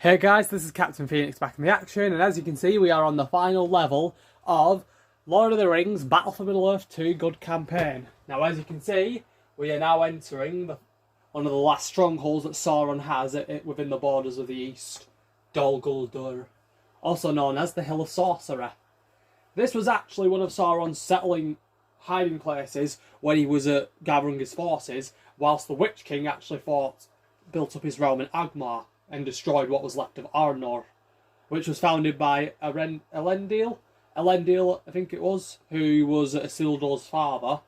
Hey guys, this is Captain Phoenix back in the action, and as you can see, we are on the final level of Lord of the Rings Battle for Middle-earth 2 Good Campaign. Now, as you can see, we are now entering one of the last strongholds that Sauron has within the borders of the East, Dol Guldur, also known as the Hill of Sorcery. This was actually one of Sauron's settling hiding places when he was gathering his forces, whilst the Witch King actually built up his realm in Angmar and destroyed what was left of Arnor, which was founded by Elendil, I think it was, who was Isildur's father,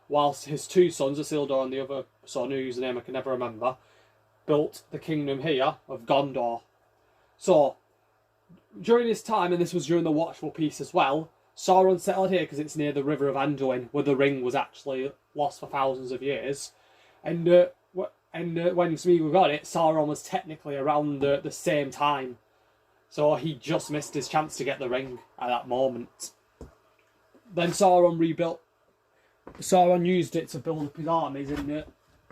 whilst his two sons, Isildur and the other son, whose name I can never remember, built the kingdom here of Gondor. So, during this time, and this was during the Watchful Peace as well, Sauron settled here because it's near the river of Anduin, where the ring was actually lost for thousands of years. And when Smeagol got it, Sauron was technically around the same time. So he just missed his chance to get the ring at that moment. Then Sauron used it to build up his armies,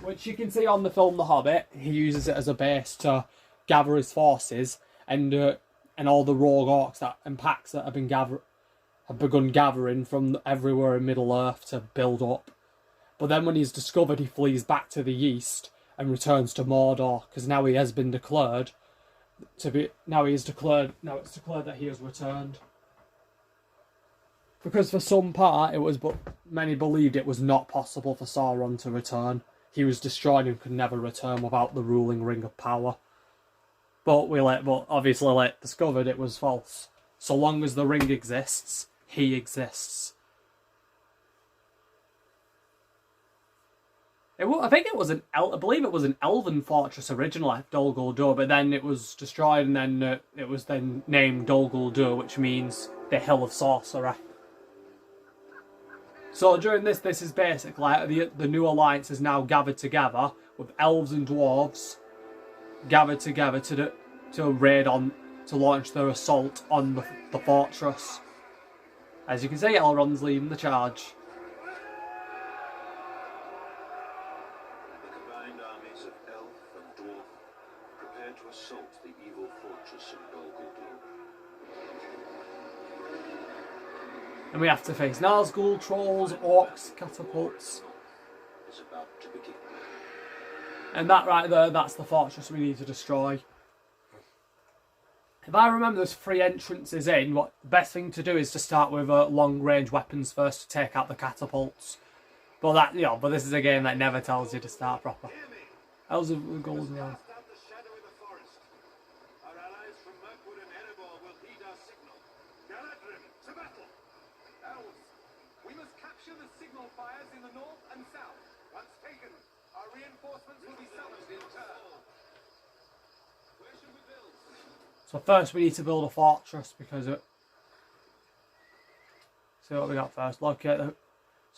which you can see on the film The Hobbit. He uses it as a base to gather his forces, and all the rogue orcs and packs that have begun gathering from everywhere in Middle-earth to build up. But then when he's discovered, he flees back to the east and returns to Mordor, because now he has been declared now it's declared that he has returned. Because for some part many believed it was not possible for Sauron to return. He was destroyed and could never return without the ruling ring of power. But obviously discovered it was false. So long as the ring exists, he exists. I believe it was an elven fortress originally, Dol Guldur, but then it was destroyed, and then it was then named Dol Guldur, which means the Hill of Sorcery. So during this is basically the new alliance is now gathered together with elves and dwarves gathered together to launch their assault on the fortress. As you can see, Elrond's leading the charge. To assault the evil fortress of Dol Guldur. And we have to face Nazgul, trolls, orcs, catapults. Is about to begin. And that right there, that's the fortress we need to destroy. If I remember, there's 3 entrances in. The best thing to do is to start with long-range weapons first to take out the catapults. But this is a game that never tells you to start proper. Elves of the Golden Realm. Fires in the north and south. Once taken, our reinforcements will be summoned in turn. Where should we build? So first we need to build a fortress because see what we got first. So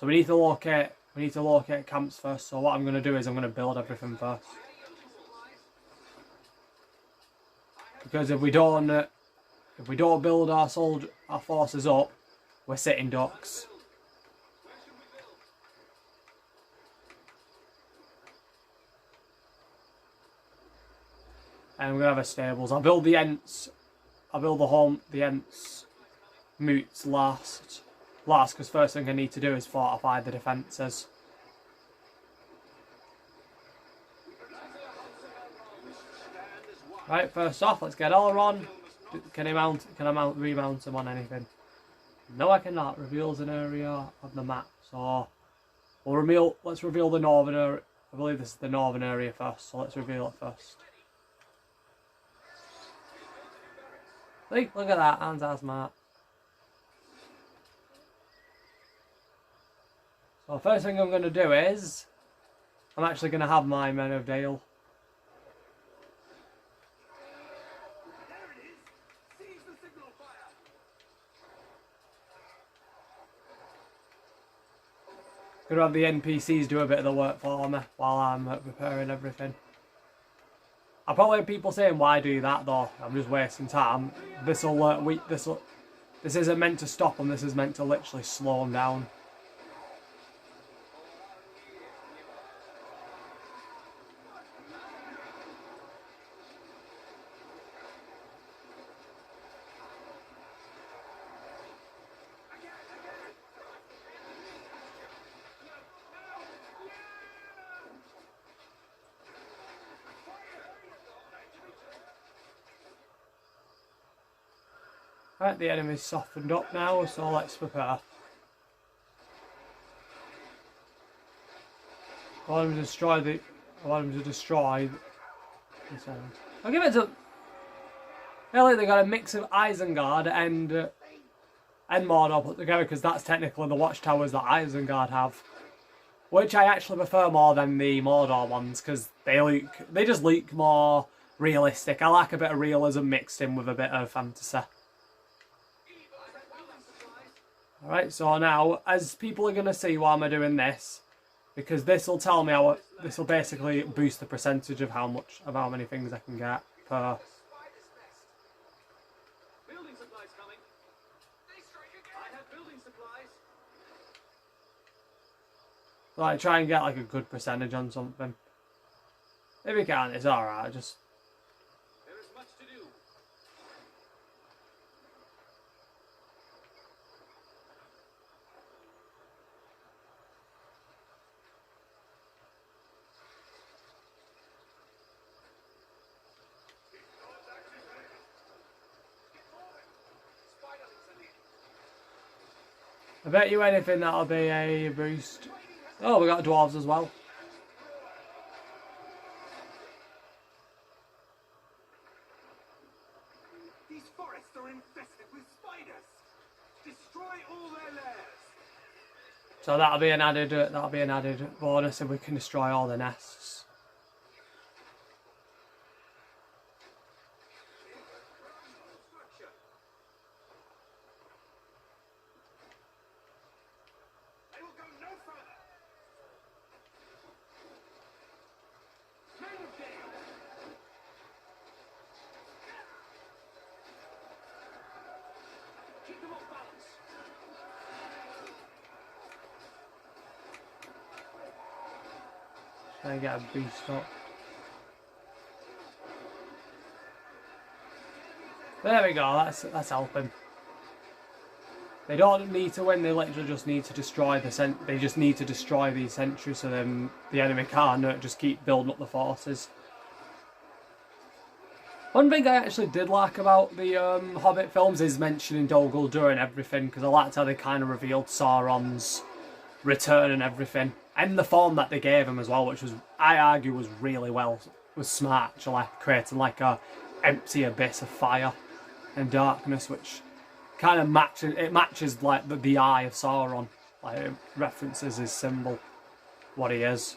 we need to locate camps first. So what I'm going to do is I'm going to build everything first. Because if we don't build our forces up, we're sitting ducks. And we're gonna have a stables. I'll build the Ents. I'll build the Ents moots last, because first thing I need to do is fortify the defences. Right, first off, let's get Elrond. Can I remount him on anything? No, I cannot. Reveals an area of the map. So let's reveal the northern area. I believe this is the northern area first, so let's reveal it first. Look at that, Hans Asmart. So first thing I'm going to do is, I'm actually going to have my Men of Dale. Going to have the NPCs do a bit of the work for me while I'm repairing everything. I'll probably have people saying, why do that though? I'm just wasting time. This isn't meant to stop them, this is meant to literally slow them down. Right, the enemy's softened up now, so let's prepare. I want him to destroy the. I want him to destroy this enemy. I'll give it to. Really, they got a mix of Isengard and Mordor put together, because that's technically the watchtowers that Isengard have, which I actually prefer more than the Mordor ones, because they just look more realistic. I like a bit of realism mixed in with a bit of fantasy. Alright, so now, as people are going to see why am I doing this, because this will tell me how, this will basically boost the percentage of how many things I can get per. Building supplies coming. They strike again. I have building supplies. Like, try and get like a good percentage on something. If you can, it's alright, just. There is much to do. I bet you anything that'll be a boost. Oh, we got dwarves as well. These forests are infested with spiders. Destroy all their lairs. So that'll be an added bonus if we can destroy all the nests. Structure. They will go no further. Men down. Keep them off balance. Try and get a boost up. There we go, that's helping. They don't need to win, they literally just need to destroy they just need to destroy these sentries, so then the enemy can't just keep building up the forces. One thing I actually did like about the Hobbit films is mentioning Dol Guldur and everything, because I liked how they kind of revealed Sauron's return and everything, and the form that they gave him as well, which was, I argue, was really was smart actually, creating like a empty abyss of fire and darkness, which kind of matches like the eye of Sauron, like it references his symbol, what he is.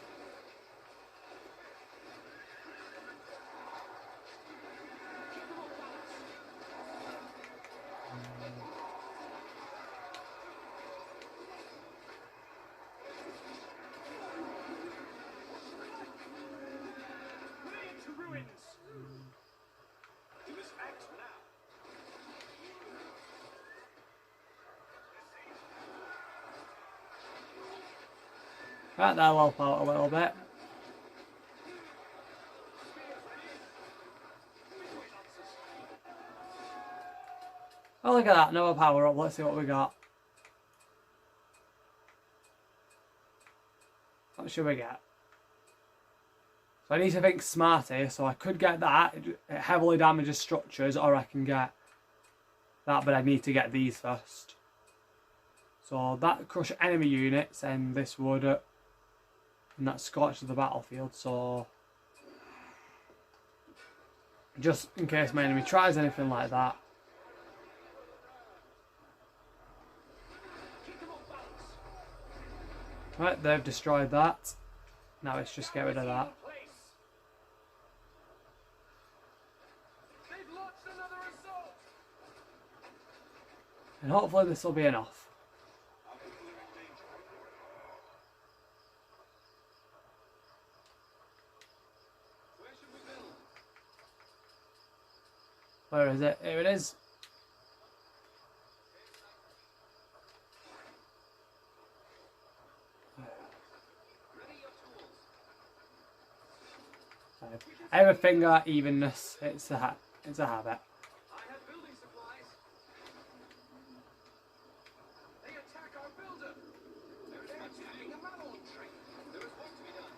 To ruins. You must act now. Right, that'll help out a little bit. Oh, look at that, another power up. Let's see what we got. What should we get? So I need to think smart here, so I could get that. It heavily damages structures, or I can get that, but I need to get these first. So that crush enemy units, and this would, and that scorches the battlefield, so just in case my enemy tries anything like that. Right, they've destroyed that. Now let's just get rid of that. They've launched another assault. And hopefully this will be enough. Where should we build? Where is it? Here it is. Ready your tools. Everything got evenness. It's a habit. I have building supplies. They attack our builder. There is much attacking a Malon train. There is work to be done.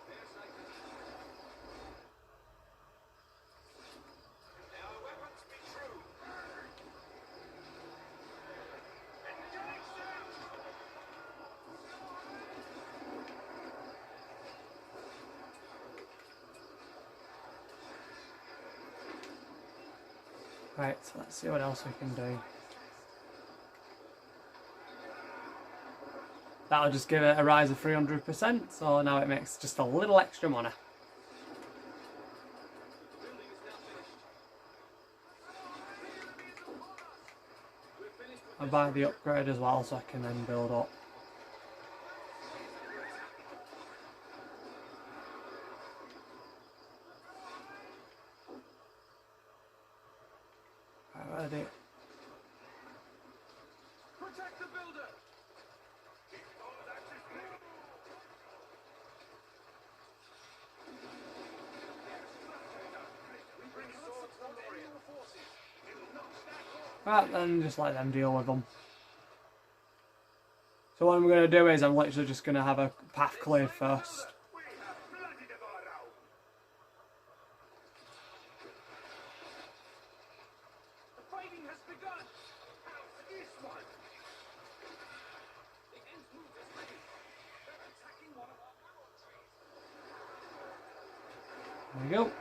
There's sight. May our weapons be true. Right, so let's see what else we can do. That'll just give it a rise of 300%, so now it makes just a little extra money. I'll buy the upgrade as well so I can then build up. Ready. Protect the builder. We bring swords from Orient forces. Right, then just let them deal with them. So what I'm going to do is I'm literally just going to have a path cleared first. We have bloody Devarao. The fighting has begun. How's this one? The ends move this way. They're attacking one of our power trees. There we go.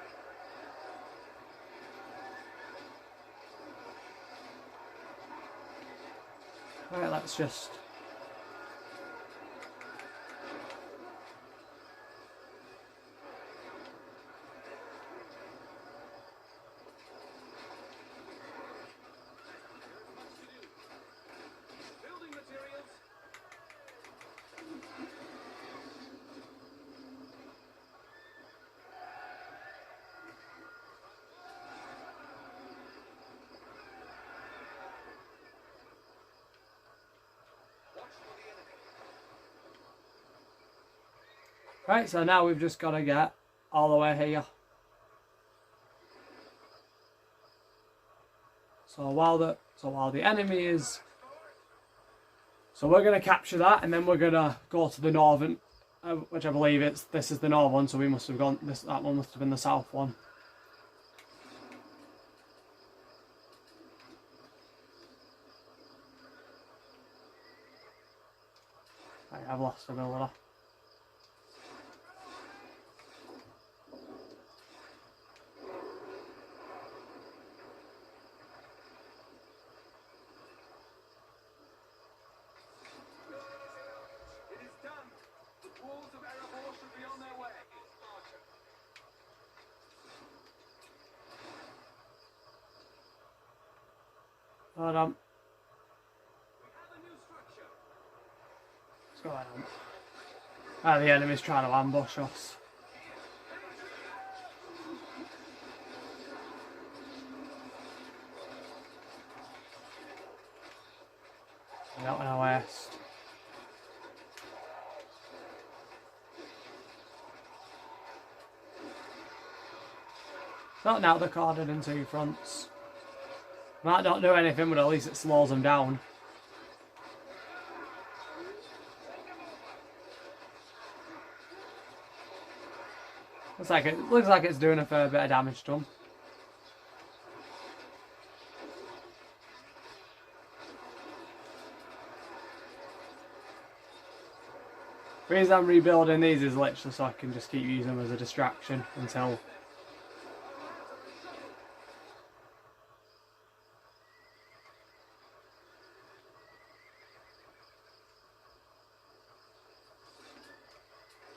Right, let's just... Building materials. Watch for the enemy. Right, so now we've just got to get all the way here. So while the enemy is... So we're going to capture that and then we're going to go to the northern, which I believe this is the north one, so we must have gone, that one must have been the south one. Right, I've lost a builder. It is done. The dwarves of Erebor should be on their way. Hold on. We have a new structure. What's going on? Ah, the enemy's trying to ambush us. We don't want to waste. Not now they're corded in two fronts. Might not do anything, but at least it slows them down. Looks like it's doing a fair bit of damage to them. The reason I'm rebuilding these is literally so I can just keep using them as a distraction until...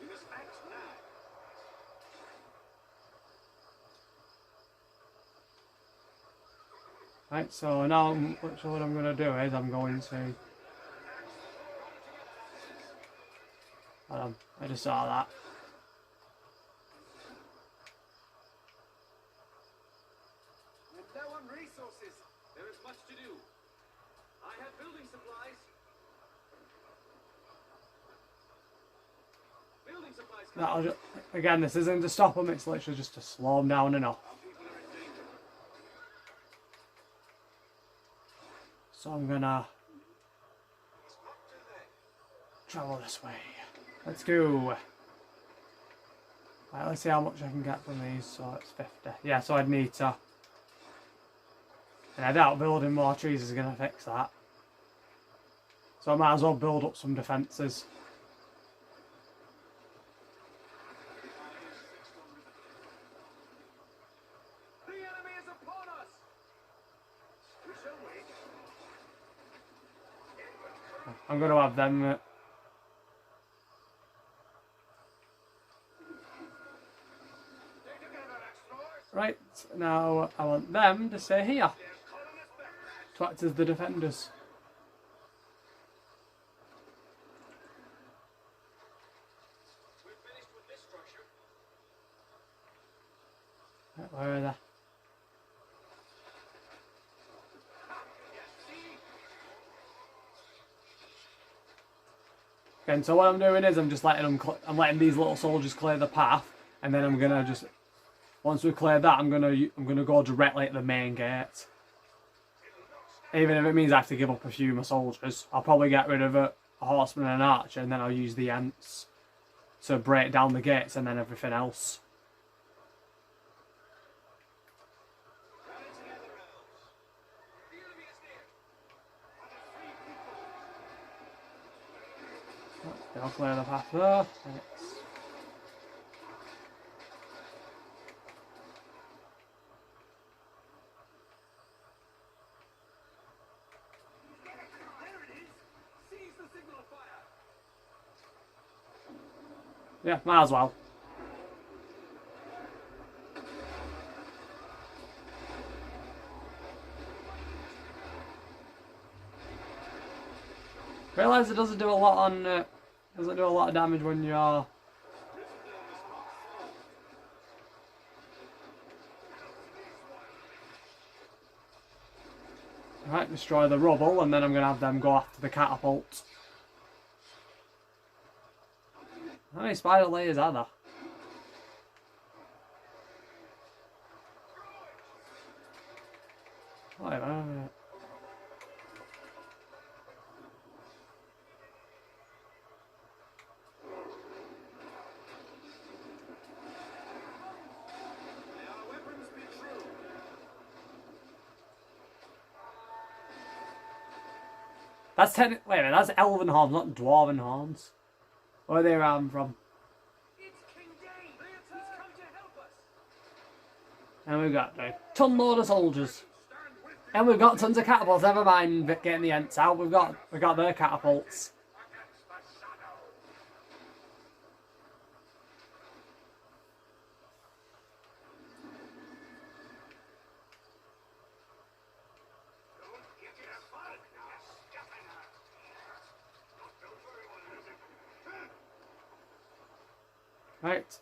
We must act now. Right, so now what I'm going to do is I'm going to... Hold on, I just saw that. We're low on resources. There is much to do. I have building supplies. Building supplies. That'll just, again, this isn't to stop them, it's literally just to slow them down enough. Our people are in danger. So I'm gonna travel this way. Let's go. Right, let's see how much I can get from these. So it's 50. Yeah, so I'd need to... And I doubt building more trees is going to fix that. So I might as well build up some defences. The enemy is upon us. going to have them. Right, now I want them to stay here to act as the defenders. Right, where are they? Okay, so what I'm doing is I'm just letting them. I'm letting these little soldiers clear the path, and then I'm gonna just. Once we clear that, I'm gonna go directly at the main gate. Even if it means I have to give up a few of my soldiers, I'll probably get rid of a horseman and an archer, and then I'll use the ents to break down the gates and then everything else. I'll clear the path there. Yeah, might as well. Realise it doesn't do a lot on. Doesn't do a lot of damage when you're. Right, destroy the rubble, and then I'm gonna have them go after the catapult. How many spider layers are there? Wait a minute. That's wait a minute, that's elven horns, not dwarven horns. Where are they around from? It's King Dane. He's come to help us. And we've got a ton load of soldiers. And we've got tons of catapults, never mind getting the ents out, we've got their catapults. Right.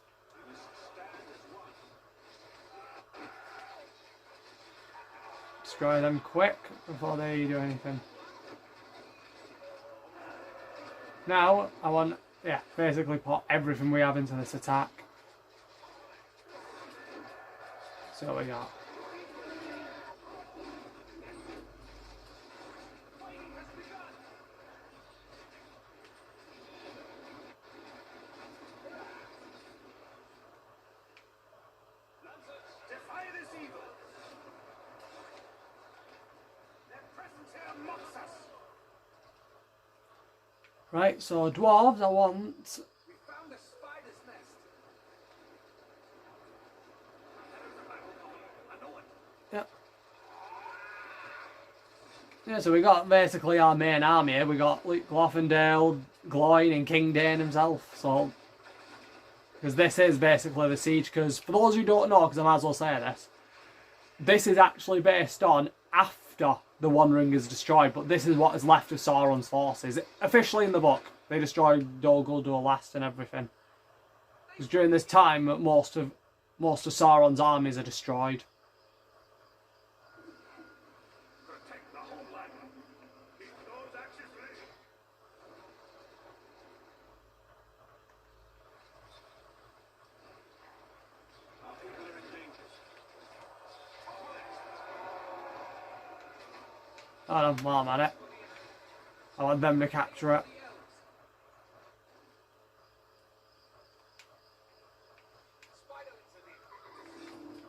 Destroy them quick before they do anything. Now, I want, basically put everything we have into this attack. So what we got. Right, so dwarves, I want. We found a spider's nest. I know it. Yep. Yeah, so we got basically our main army here. We got Glorfindel, Gloin, and King Dane himself. So, because this is basically the siege. Because for those who don't know, because I might as well say this is actually based on after the One Ring is destroyed, but this is what is left of Sauron's forces. Officially in the book, they destroyed Dol Guldur last and everything. Because during this time, most of Sauron's armies are destroyed. Protect the homeland. Keep those axes ready. Our people are in danger. I don't know, I'm at it. I want them to capture it.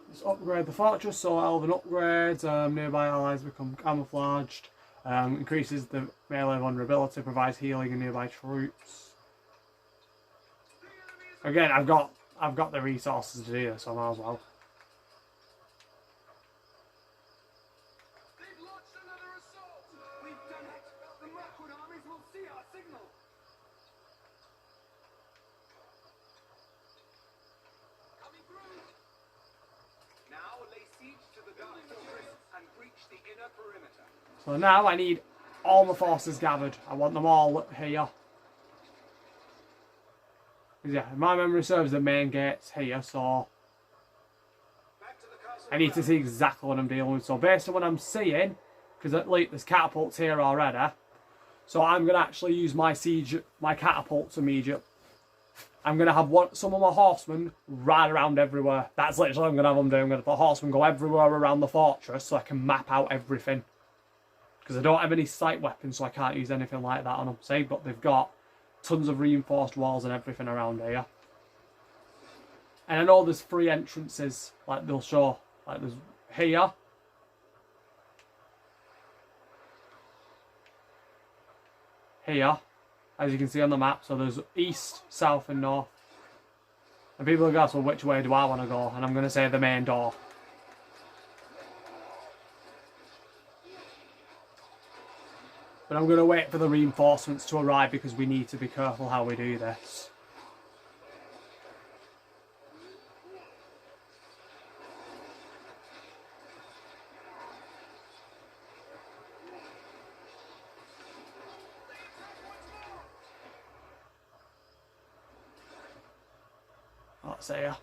Let's upgrade the fortress, so elven upgrades, nearby allies become camouflaged, increases the melee vulnerability, provides healing in nearby troops. Again, I've got the resources to do this, so I might as well. They've launched another assault. We've done it. The mirkwood armies will see us. the inner perimeter. So now I need all the forces gathered. I want them all here. Yeah, my memory serves, the main gate's here, so Back to the castle. I need to see exactly what I'm dealing with. So based on what I'm seeing, because at least there's catapults here already, so I'm going to actually use my catapults immediately. I'm going to have some of my horsemen ride around everywhere. That's literally what I'm going to have them do. I'm going to have the horsemen go everywhere around the fortress so I can map out everything. Because I don't have any sight weapons, so I can't use anything like that on them. See, but they've got tons of reinforced walls and everything around here. And I know there's 3 entrances, like they'll show. Like there's here. Here, as you can see on the map. So there's east, south and north. And people are going to ask, well, which way do I want to go? And I'm going to say the main door. But I'm going to wait for the reinforcements to arrive because we need to be careful how we do this. Let's see here.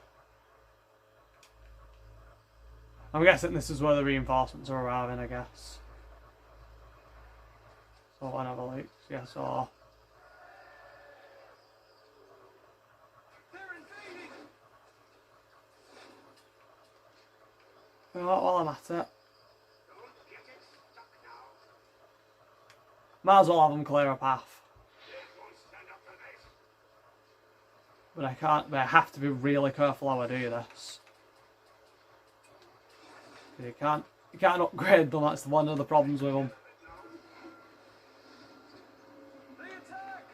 I'm guessing this is where the reinforcements are arriving, I guess. So I'll have a look. Yeah, so They're invading. you know what, while I'm at it, Don't get it stuck now. might as well have them clear a path. They won't stand up for this. But I can't. But I have to be really careful how I do this. You can't upgrade them. That's one of the problems with them. They attack.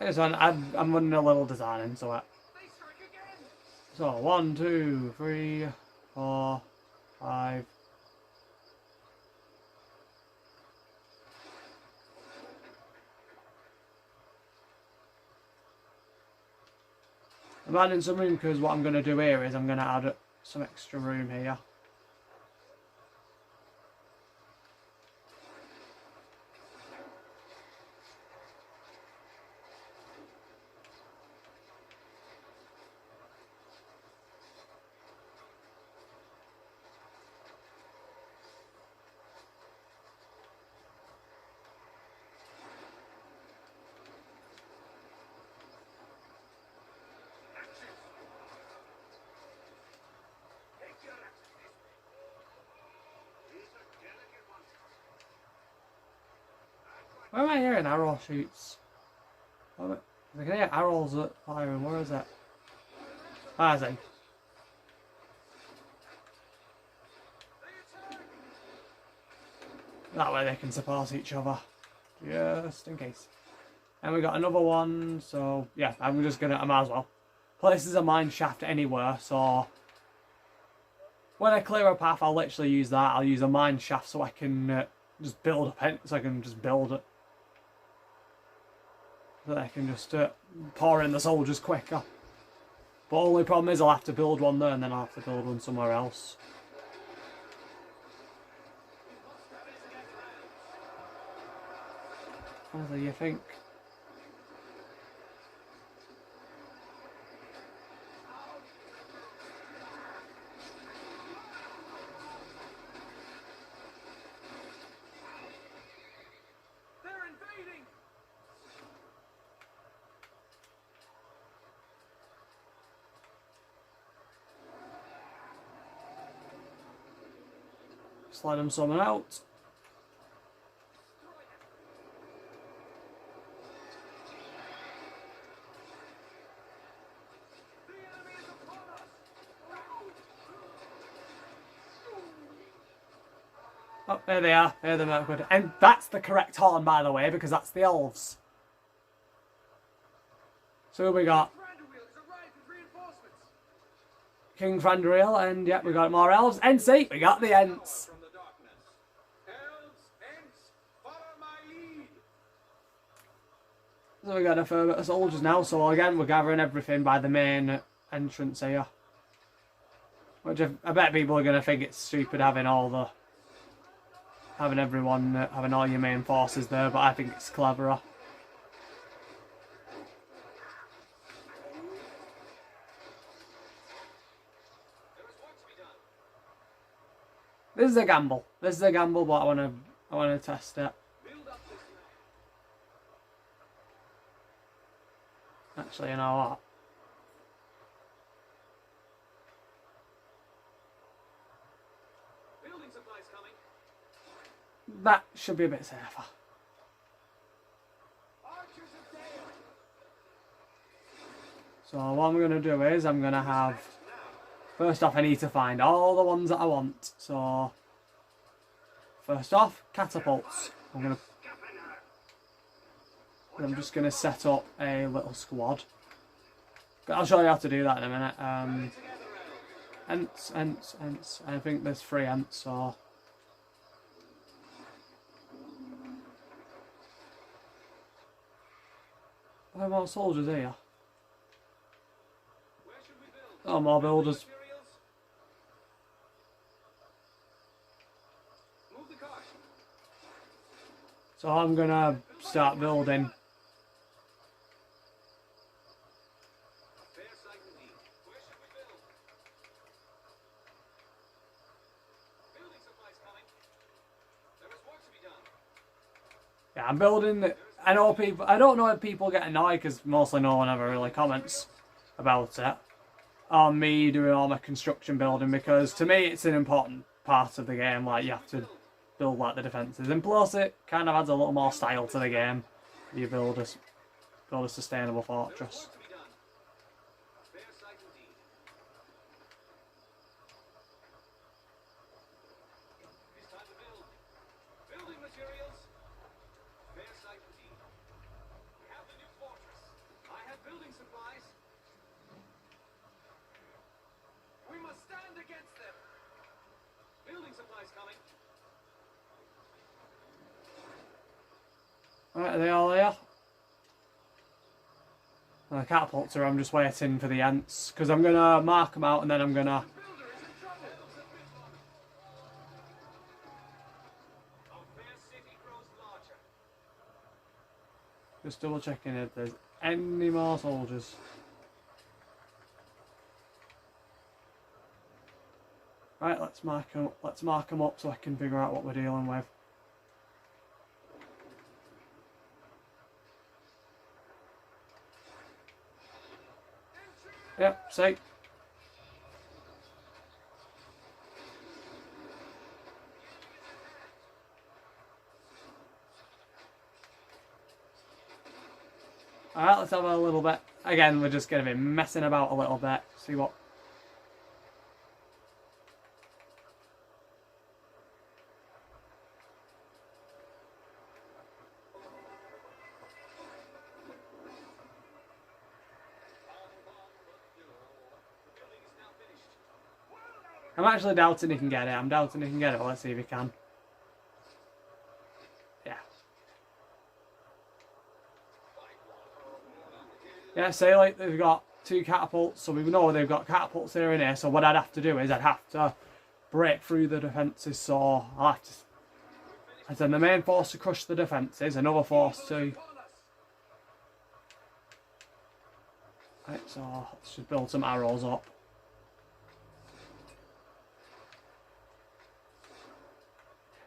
This one, I'm running a little design into it. They strike again. So 1, 2, 3, 4, 5. I'm adding some room because what I'm going to do here is I'm going to add some extra room here. Take your axe this way. These are delicate ones. Where am I hearing arrow shoots? I can hear arrows at firing. Where is it? Ah, I see. That way they can support each other. Just in case. And we got another one, so yeah, I might as well. Places a mine shaft anywhere, so when I clear a path, I'll literally use that. I'll use a mine shaft so I can just build it, so I can just build it. So I can just pour in the soldiers quicker. But only problem is I'll have to build one there and then I'll have to build one somewhere else. What do you think? They're invading. Just let them summon out. The enemy is upon us. Oh, there they are. They're the mirkwood. And that's the correct horn, by the way, because that's the elves. So we got Thranduil has arrived with reinforcements. King Thranduil, and yeah, we got more elves. NC, we got the Ents. From the darkness. Elves, Ents, follow my lead. So we got a fair bit of soldiers now, so again, we're gathering everything by the main entrance here. Which I bet people are going to think it's stupid having everyone, having all your main forces there, but I think it's cleverer. This is a gamble. This is a gamble, but I want to test it. Actually, you know what? Building supplies coming. That should be a bit safer. Archers of Dale. So what I'm going to do is I'm going to have... First off, I need to find all the ones that I want. So, first off, catapults. I'm just going to set up a little squad. I'll show you how to do that in a minute. Ents. I think there's 3 Ents, so... Are there more soldiers here? Where should we build? Oh, more builders. Materials? Move the cart. So I'm going to start building. Fair sight indeed. Where should we build? Building supplies coming. There is work to be done. Yeah, I'm building. I know people. I don't know if people get annoyed because mostly no one ever really comments about it on me doing all my construction building, because to me it's an important part of the game. Like, you have to build like the defences, and plus it kind of adds a little more style to the game. You build a sustainable fortress. Work to be done. Fair sight indeed. It's time to build. Building materials. Fair sight indeed. We have the new fortress. I have building supplies. We must stand against them. Building supplies coming. Right, are they all here? And the catapults are. I'm just waiting for the Ents because I'm gonna mark them out and then I'm gonna. Builder is in trouble. Our fair city grows larger. Just double checking if there's any more soldiers. Right, let's mark them up so I can figure out what we're dealing with. Yep, see. Alright, let's have a little bit. Again, we're just going to be messing about a little bit. See what... I'm actually doubting he can get it. I'm doubting he can get it. Let's see if he can. Yeah. Yeah, say like they've got 2 catapults, so we know they've got catapults here and here. So what I'd have to do is I'd have to break through the defences. So I'll have to... I send the main force to crush the defences, another force to... Right, so let's just build some arrows up.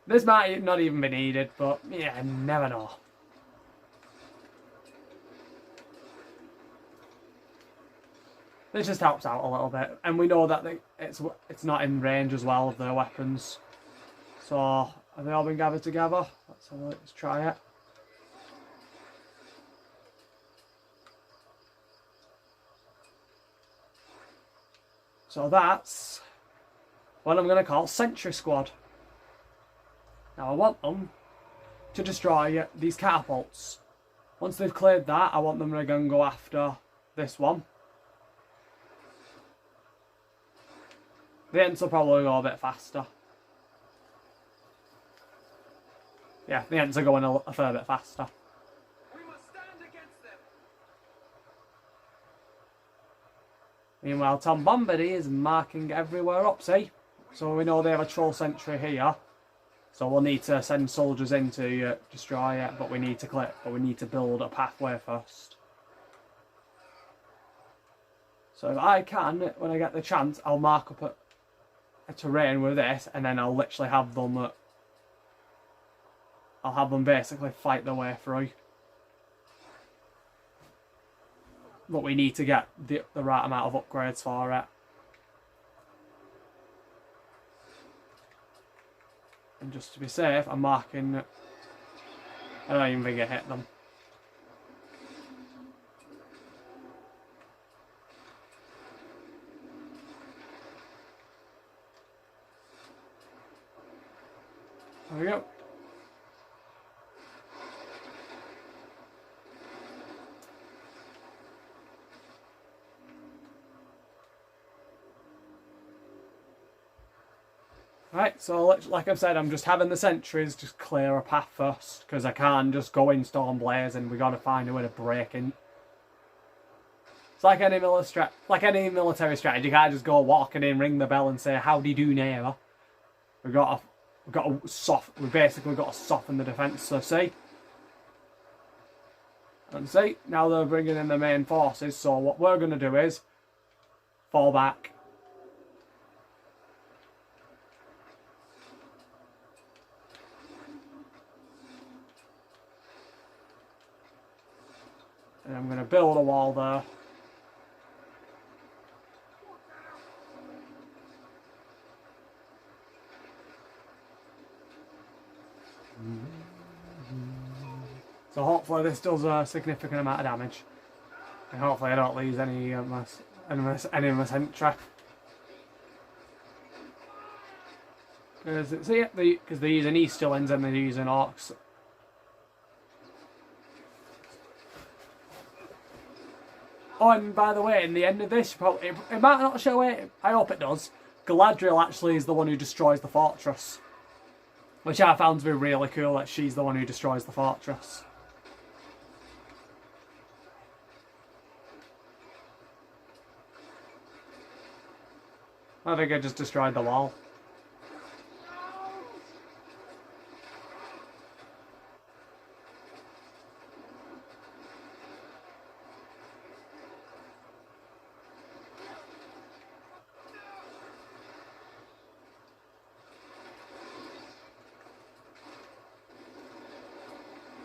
This might not even be needed, but yeah, never know. This just helps out a little bit, and we know that it's not in range as well of their weapons. So have they all been gathered together? Let's try it. So that's what I'm going to call Sentry Squad. Now I want them to destroy these catapults. Once they've cleared that, I want them to go after this one. The ants will probably go a bit faster. Yeah, the ants are going a fair bit faster. We must stand against them. Meanwhile, Tom Bombadil is marking everywhere up, see? So we know they have a troll sentry here. So we'll need to send soldiers in to destroy it, but we need to build a pathway first. So if I can, when I get the chance, I'll mark up a terrain with this, and then I'll literally have them. I'll have them basically fight their way through. But we need to get the right amount of upgrades for it. And just to be safe, I'm marking. I don't even think I hit them. There we go. Right, so like I've said, I'm just having the sentries just clear a path first, because I can't just go in Stormblaze and we got to find a way to break in. It's like any military strategy. You can't just go walking in, ring the bell, and say howdy do neighbour. We've basically got to soften the defence. So see, and see now they're bringing in the main forces. So what we're going to do is fall back. And I'm going to build a wall there. So hopefully this does a significant amount of damage. And hopefully I don't lose any of my sentry. Because they're using Easterlings and they're using Orcs. Oh, and by the way, in the end of this, it might not show it. I hope it does. Galadriel actually is the one who destroys the fortress. Which I found to be really cool, that she's the one who destroys the fortress. I think I just destroyed the wall.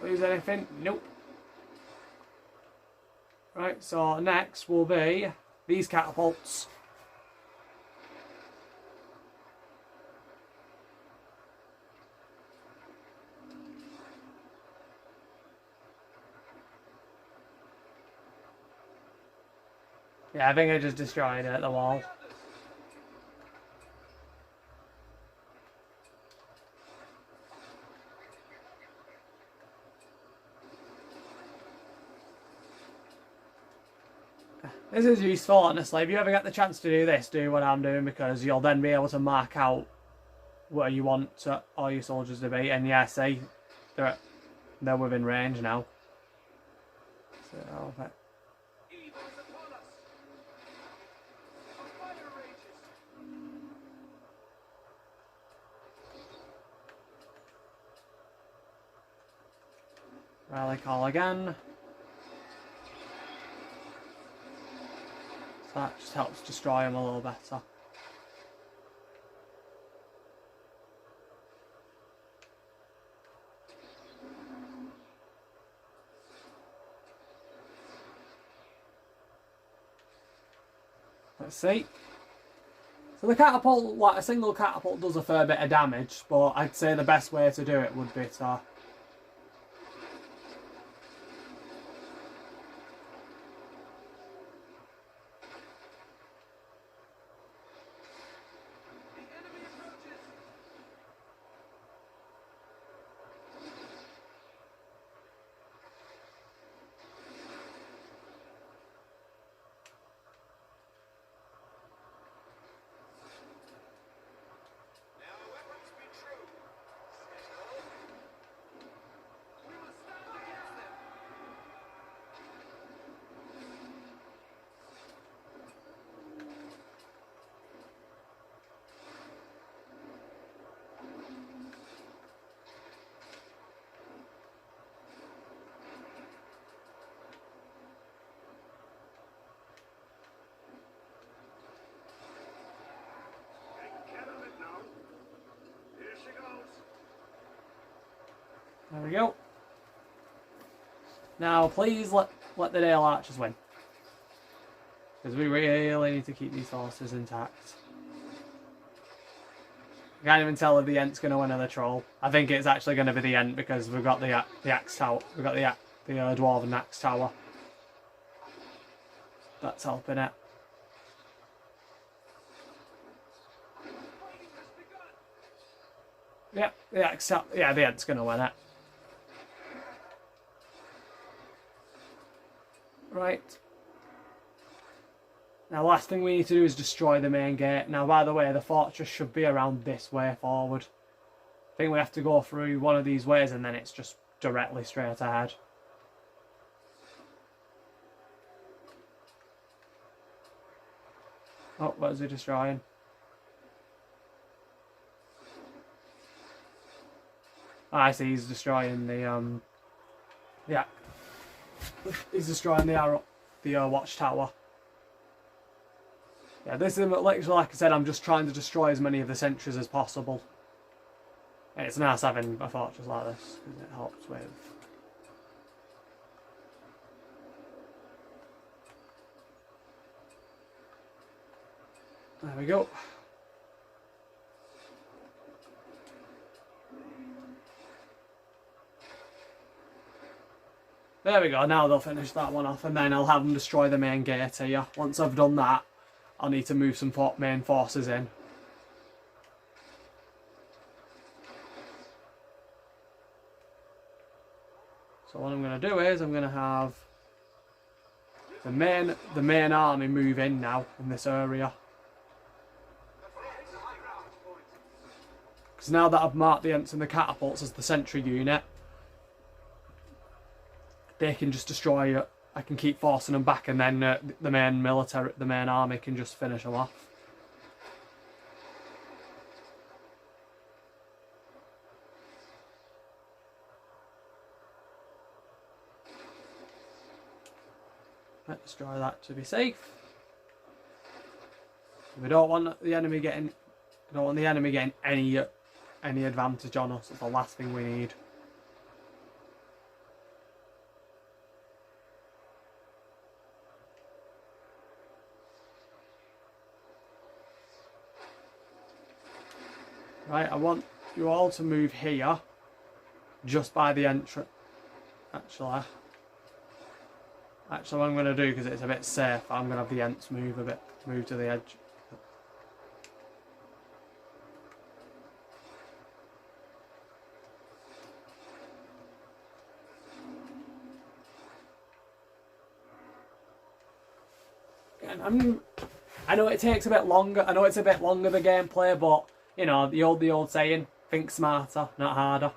Lose anything? Nope. Right, so next will be these catapults. Yeah, I think I just destroyed the wall. This is useful, honestly. If you ever get the chance to do this, do what I'm doing, because you'll then be able to mark out where you want all your soldiers to be. And yeah, see, they're within range now. So, Evil is upon us. A fire rages. rally call again. So that just helps destroy them a little better. Let's see. So the catapult, like a single catapult, does a fair bit of damage, but I'd say the best way to do it would be to There we go. Now, please let the Dale Archers win. Because we really need to keep these forces intact. I can't even tell if the Ent's going to win or the Troll. I think it's actually going to be the Ent because we've got the Axe Tower. We've got the Dwarven Axe Tower. That's helping it. Yeah, the Ent's going to win it. Right. Now, last thing we need to do is destroy the main gate. Now, by the way, the fortress should be around this way forward. I think we have to go through one of these ways and then it's just directly straight ahead. Oh, what is he destroying? Oh, I see, he's destroying the, yeah. He's destroying the watchtower. Yeah, this is literally, like I said, I'm just trying to destroy as many of the sentries as possible. And it's nice having a fortress like this, because it helps with... There we go. There we go, now they'll finish that one off, and then I'll have them destroy the main gate here. Once I've done that, I'll need to move some main forces in. So what I'm going to do is I'm going to have the main army move in now in this area. Because now that I've marked the Ents and the catapults as the sentry unit, they can just destroy it. I can keep forcing them back, and then the main army can just finish them off. Let's destroy that to be safe. We don't want the enemy getting any advantage on us. It's the last thing we need. Right, I want you all to move here, just by the entrance. Actually, what I'm going to do, because it's a bit safe, I'm going to have the Ents move to the edge. And I know it takes a bit longer. I know it's a bit longer, the gameplay, but you know the old saying: think smarter, not harder.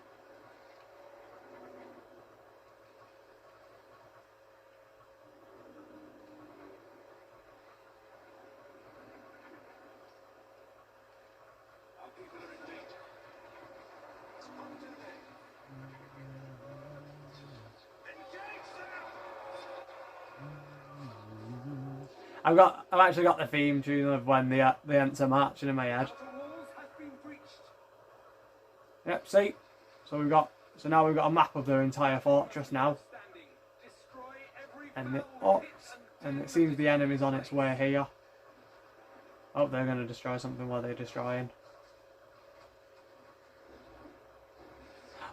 I've actually got the theme tune of when the Ents are marching in my head. Yep, see? So now we've got a map of their entire fortress now. And it seems the enemy's on its way here. Oh, they're going to destroy something while they're destroying.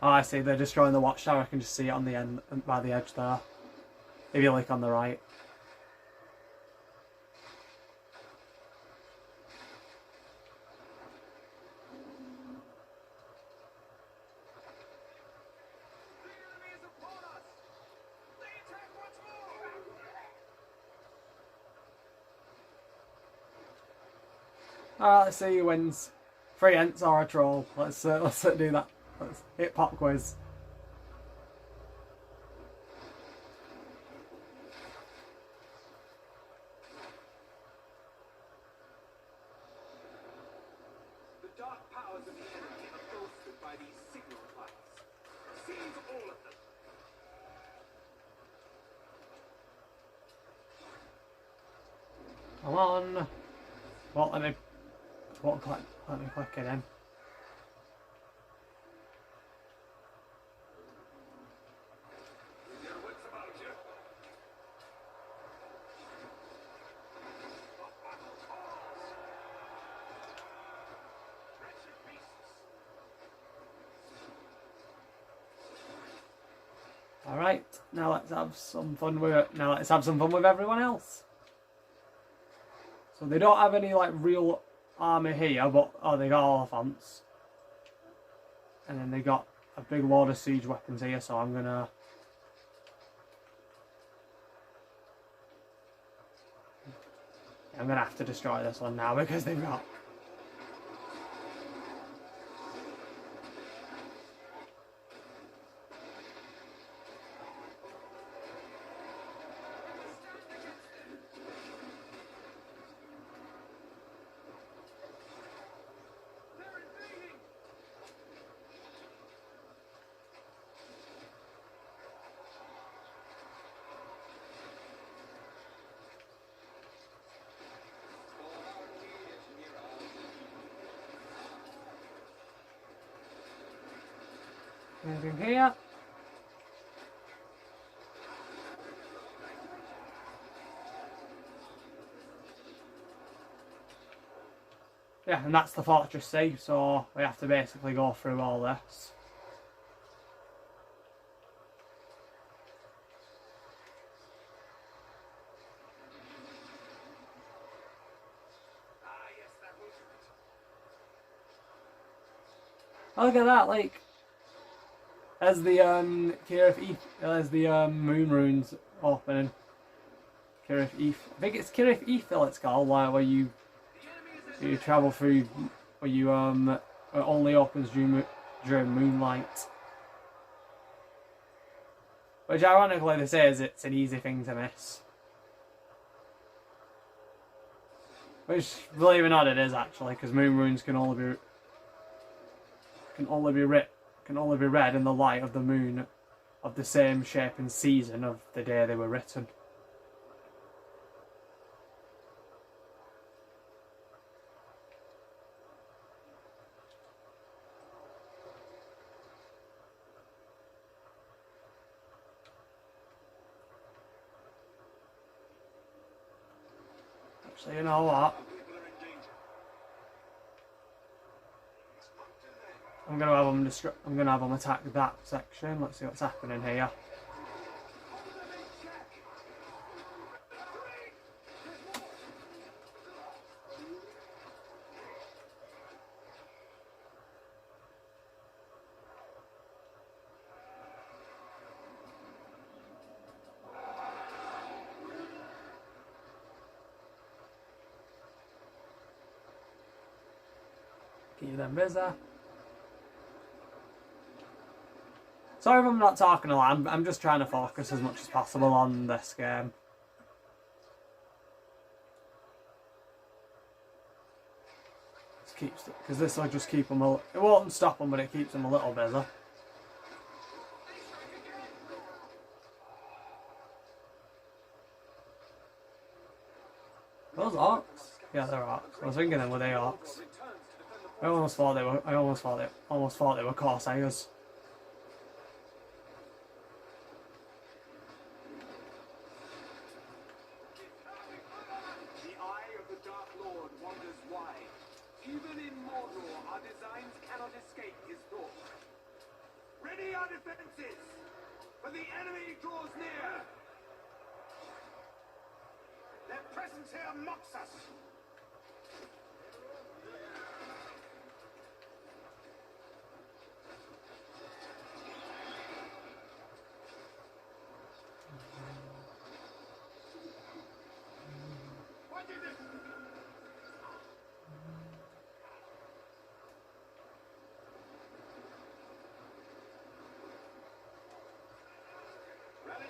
Oh, I see, they're destroying the watchtower. I can just see it on the end, by the edge there. If you look on the right. Alright, let's see who wins. 3 Ents or a troll. Let's do that. Let's hit pop quiz. The dark powers of the enemy are bolstered by these signal lights. Seize all of them. Come on. Well, let me click it in. Right, now let's have some fun with it. Now let's have some fun with everyone else. So they don't have any like real army here, but oh, they got elephants. And then they got a big load of siege weapons here, so I'm gonna have to destroy this one now because they've got. Anything here? Yeah, and that's the fortress, see, so we have to basically go through all this. Oh, look at that, like, there's the there's the moon runes opening. Kirith Eth. I think it's Kirith Ethel it's called, where you travel through, where you it only opens during moonlight. Which ironically they say is it's an easy thing to miss. Which, believe it or not, it is actually, because moon runes can only be read in the light of the moon of the same shape and season of the day they were written. Actually, you know what? I'm gonna have them attack that section. Let's see what's happening here. Keep them busy. Sorry if I'm not talking a lot, I'm just trying to focus as much as possible on this game. Because this will just keep them, it won't stop them, but it keeps them a little busy. Those orcs? Yeah, they're orcs. I was thinking them were they orcs. I almost thought they were corsairs. Even in Mordor, our designs cannot escape his thought. Ready our defenses, for the enemy draws near. Their presence here mocks us. What is it?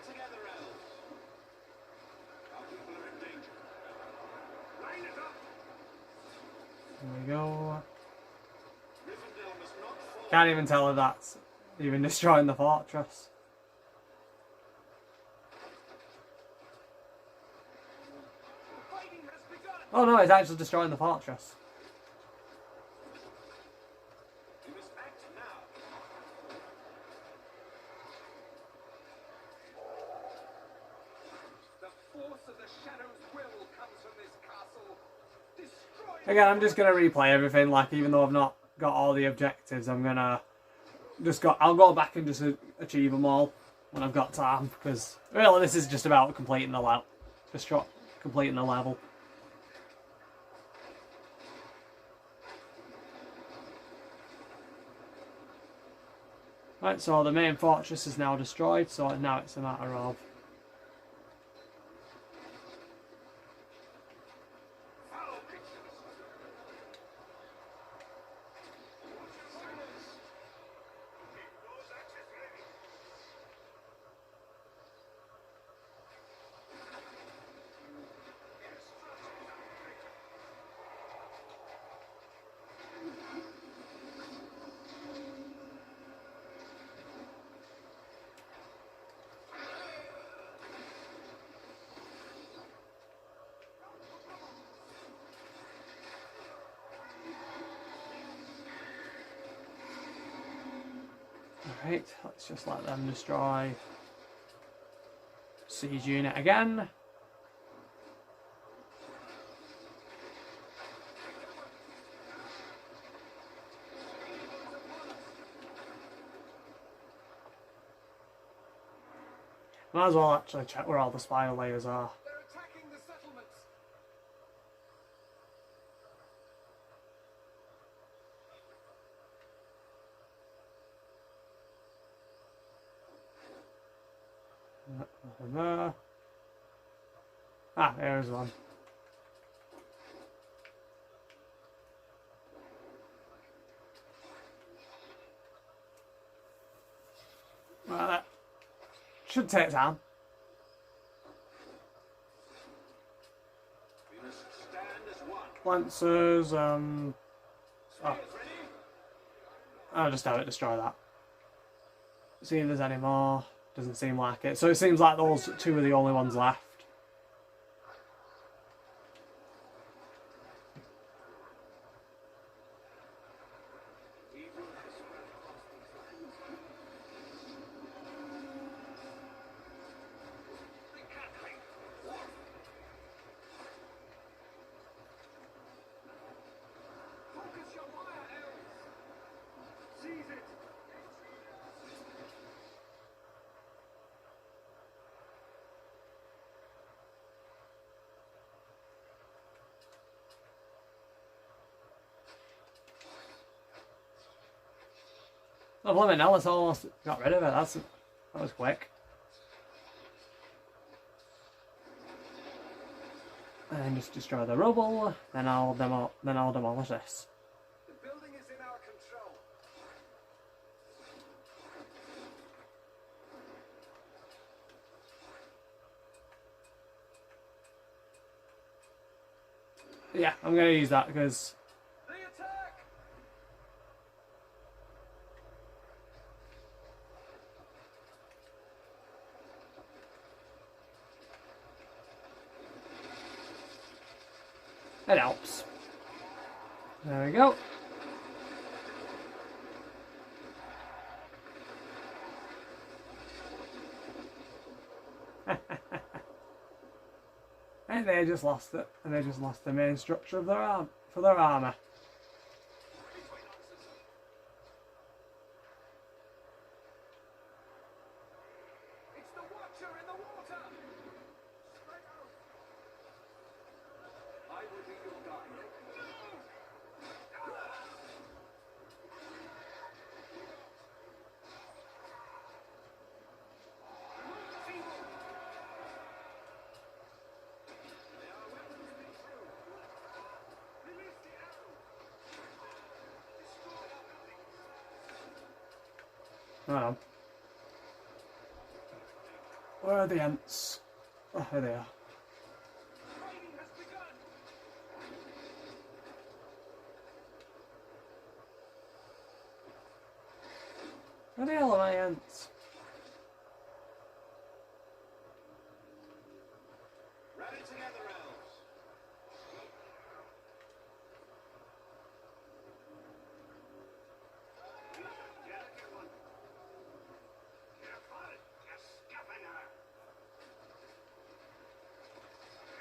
Together, elves. Our people are in danger. Line it up. There we go. Rivendell must not fall. Can't even tell if that's even destroying the fortress. Fighting has begun. Oh no, it's actually destroying the fortress. We must act now. Force of the Shadow's will comes from this castle. Destroy. Again, I'm just gonna replay everything. Like, even though I've not got all the objectives, I'll go back and just achieve them all. when I've got time, because really this is just about completing the level. Completing the level. Right, so the main fortress is now destroyed, so now it's a matter of right, let's just let them destroy siege unit again. Might as well actually check where all the spire layers are. They're attacking the settlements. Nothing there. Ah, there's one. Well, that should take time. We must stand as one. Lancers, Spears ready? I'll just have it destroy that. See if there's any more. Doesn't seem like it. So it seems like those two are the only ones left. Focus your fire, elves. Seize it. Oh, blimey, now it's almost got rid of it. That was quick. And just destroy the rubble. Then I'll demolish this. The building is in our control. Yeah, I'm gonna use that because The attack! it helps. There we go. And they just lost it, and they just lost the main structure of their armor. It's the Watcher in the water! I will be your guide. Hang on. Where are the ants? Oh, here they are. Fighting has begun! Where the hell are my ants? Rally together, elves. Delicate one. Careful, you scavenger.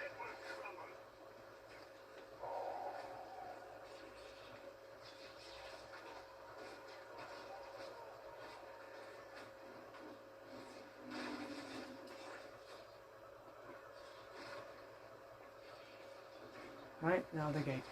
It will crumble. Right, now the gate.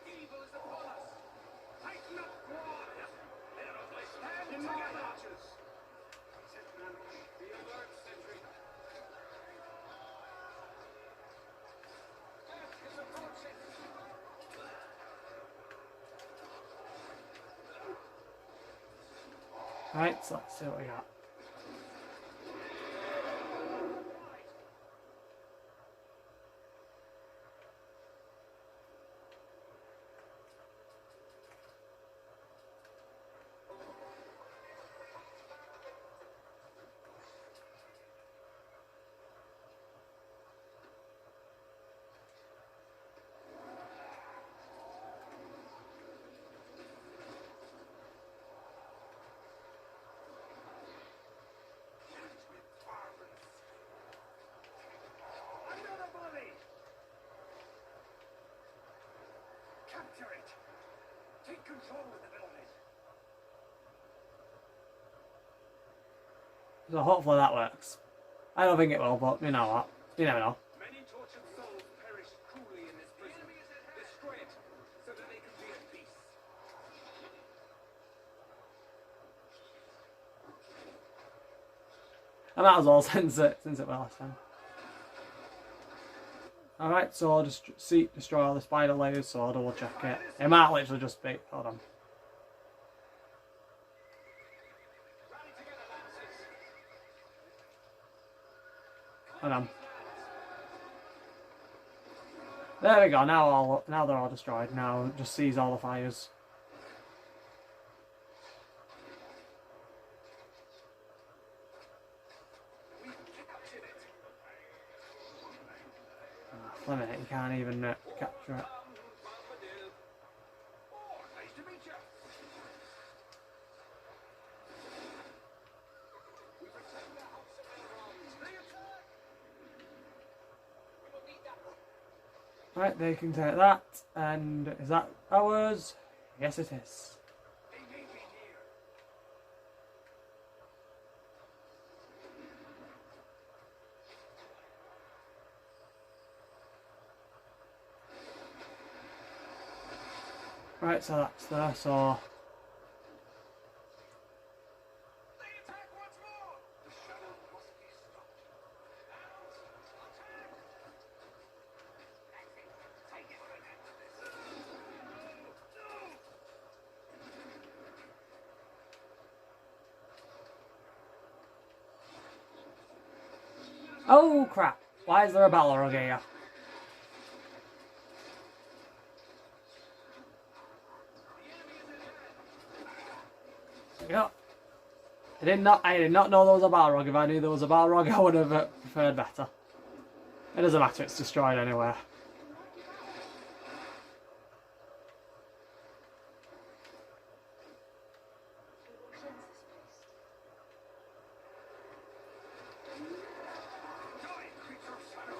Evil is upon us. Tighten up, dwarves. Stand together. Be alert, sentry. Death is approaching. Right, so let's see what we got. Another volley. Capture it. Take control of the building. So hopefully that works. I don't think it will, but you know what? You never know. Many tortured souls perish cruelly in this prison. Destroy it so that they can be at peace. I might as well since it were last time. Alright, so I'll just destroy all the spider layers, so I'll double check it. It might literally just be. Hold on. Rally together, lancers. Hold on. There we go, now they're all destroyed. Now just seize all the fires. We've captured it. Limit it, you can't even capture it. Oh, nice to meet you. We've returned the house of Elrond. They attack. We will need that. Right, they can take that. And is that ours? Yes, it is. They may be near. Right, so that's there, so. They attack once more. The shadow must be stopped. Elves, attack. That's it. Take it. Put an end to this. No. Oh crap! Why is there a Balrog here? Yeah. I did not know there was a Balrog. If I knew there was a Balrog, I would have preferred better. It doesn't matter, it's destroyed anyway. Die, creature of shadow.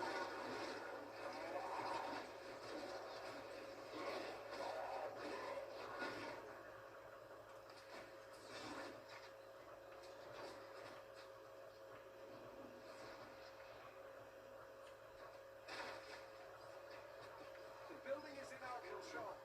The building is in our control.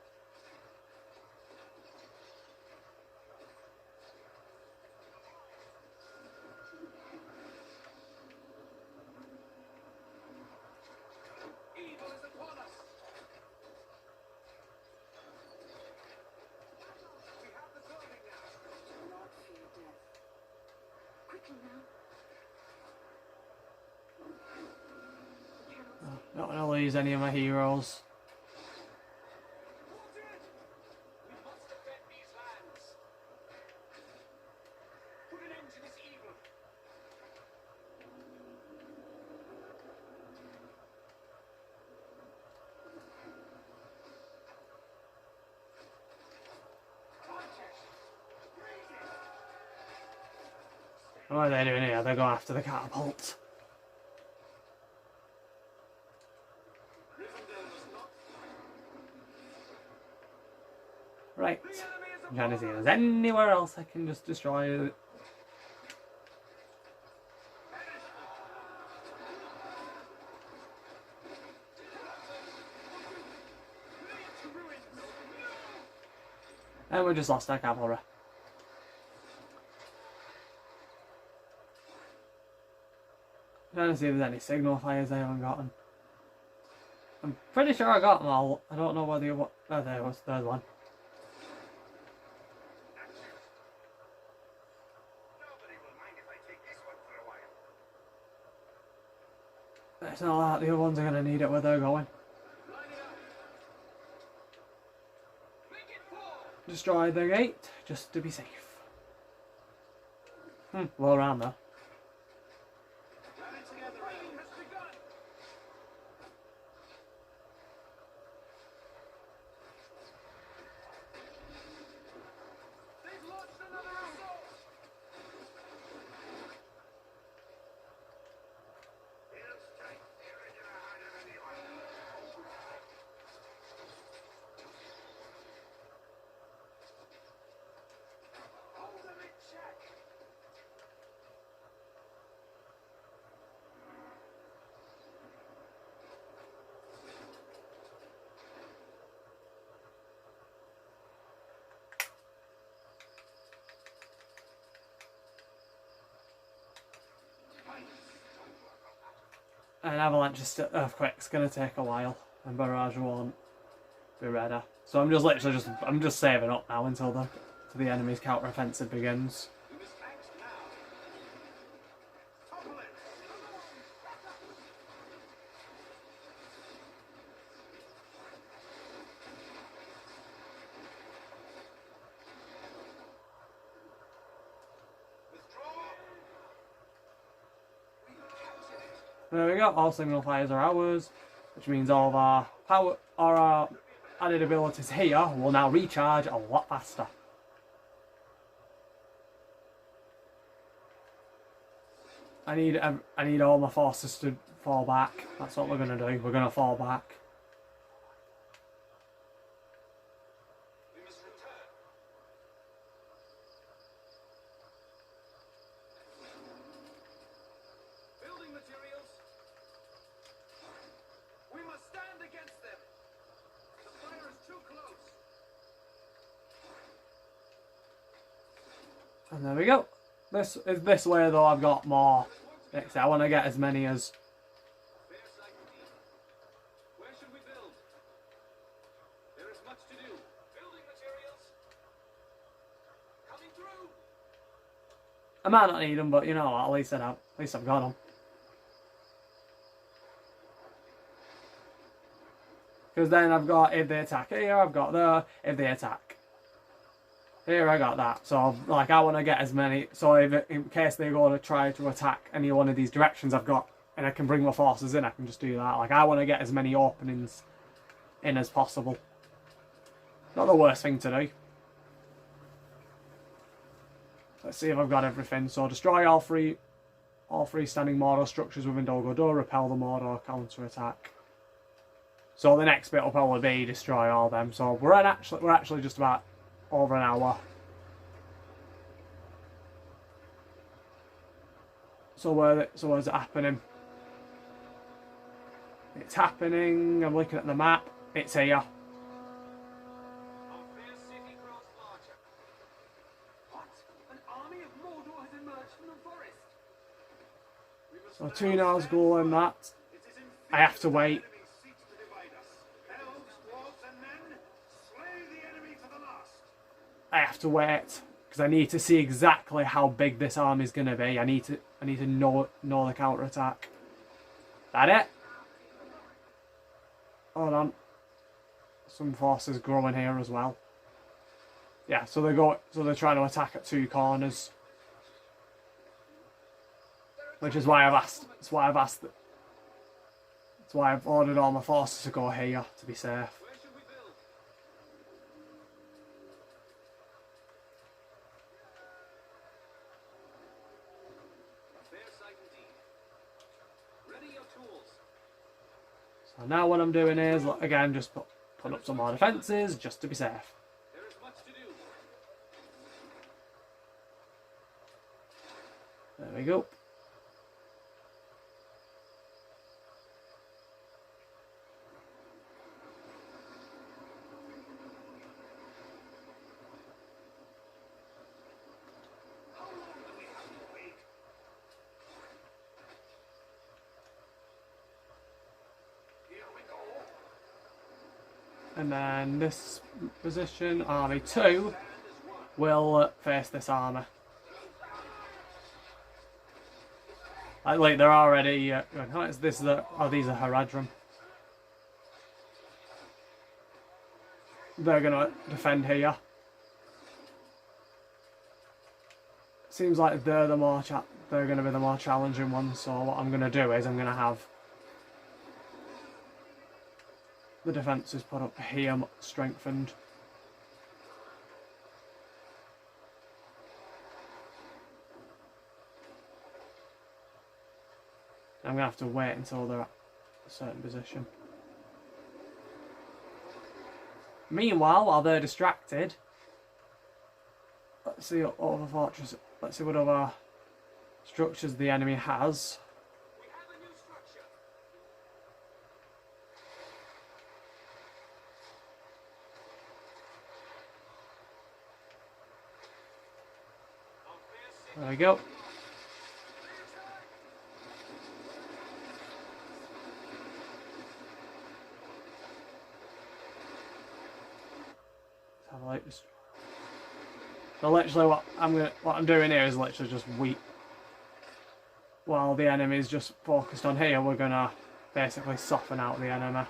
Evil is upon us. We have the building now. Do not fear death. Quickly now. We cannot Not gonna lose any of my heroes. Hold it! We must defend these lands. Put an end to this evil. Archers, raise it! What are they doing here? They're going after the catapult. Right. I'm trying to see if there's anywhere else I can just destroy it. And we just lost our cavalry. I'm trying to see if there's any signal fires I haven't gotten. I'm pretty sure I got them all. I don't know whether you... Oh, there was. There's one. Nobody will mind if I take this one for a while. It's not that the other ones are going to need it where they're going. Line it up. Make it fall. Destroy the gate, just to be safe. Well around though. Rally together, rain has begun. They've launched another assault. It'll strike the original heart of anyone. Hold them in check. An avalanche earthquake's gonna take a while, and barrage won't be ready. So I'm just literally I'm just saving up now until the enemy's counter-offensive begins. We must act now. Topple it. Withdraw. We captured it. There we go. All signal fires are ours, which means all of our power or our added abilities here will now recharge a lot faster. I need all my forces to fall back. That's what we're gonna do. We're gonna fall back. We must return. Building materials. We must stand against them. The fire is too close. And there we go. This way though I've got more. I want to get as many as. Fair sight indeed. Where should we build? There is much to do. Building materials. Coming through. I might not need them, but you know what? At least I've got them. Because then I've got if they attack here, I've got there. If they attack here, I got that. So like I want to get as many. So if in case they go to try to attack any one of these directions, I've got, and I can bring my forces in. I can just do that. Like I want to get as many openings in as possible. Not the worst thing to do. Let's see if I've got everything. So destroy all three standing Mordor structures within Dol Guldur, repel the Mordor counter attack. So the next bit will probably be destroy all them. So we're actually just about over an hour. So where's it happening? It's happening. I'm looking at the map. It's here. Our fair city grows larger. What? An army of Mordor has emerged from the forest. We must So 2 hours goal in that. It is in I have to wait. enemies seek to divide us. Elves, dwarves, and men, slay the enemy to the last. I have to wait because I need to see exactly how big this army is going to be. I need to know the counter attack. That it? Hold on. Some forces growing here as well. Yeah, so they're trying to attack at 2 corners. Which is why I've asked. That's why I've ordered all my forces to go here to be safe. Where should we build? And now what I'm doing is, again, just put up some more defences just to be safe. There is much to do. There we go. How long do we have to wait? Here we go. And then this position, army 2, will face this army. Like they're already going, oh, is this the, oh, these are Haradrim. They're gonna defend here. Seems like they're gonna be the more challenging ones. So what I'm gonna do is I'm gonna have the defences put up here strengthened. I'm gonna have to wait until they're at a certain position. Meanwhile, while they're distracted, let's see what other fortress. Let's see what other structures the enemy has. We have a new structure. Our fair city There we go. Have a look. So literally, what I'm doing here is literally just weak. While the enemy's just focused on here, we're gonna basically soften out the enemy.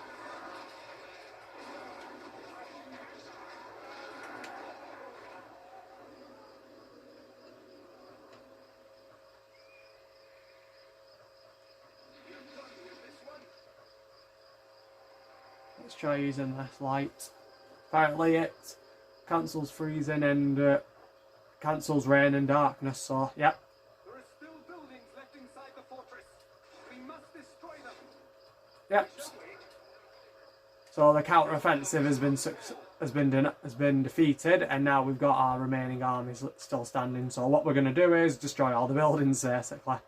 Let's try using this light. Apparently it cancels freezing and cancels rain and darkness, so yep. There are still buildings left inside the fortress. We must destroy them. Yep. So the counter-offensive has been defeated, and now we've got our remaining armies still standing. So what we're going to do is destroy all the buildings, basically.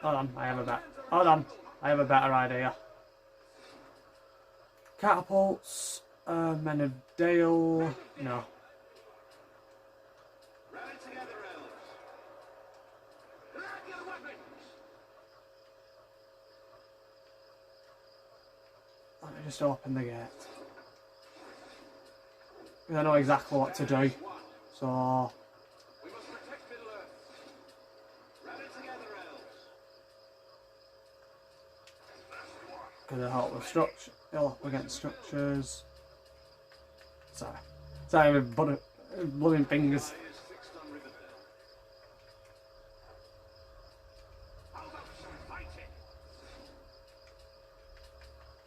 Hold on, I have a better idea. Catapults, Men of Dale, no. Rally together, elves. Grab your weapons. Let me just open the gate. 'Cause I know exactly what to do. So We must protect Middle Earth. Rally together, elves. gonna help with structure, help against structures. Sorry, with blooming fingers. Eye is fixed on Rivendell. How about some fighting?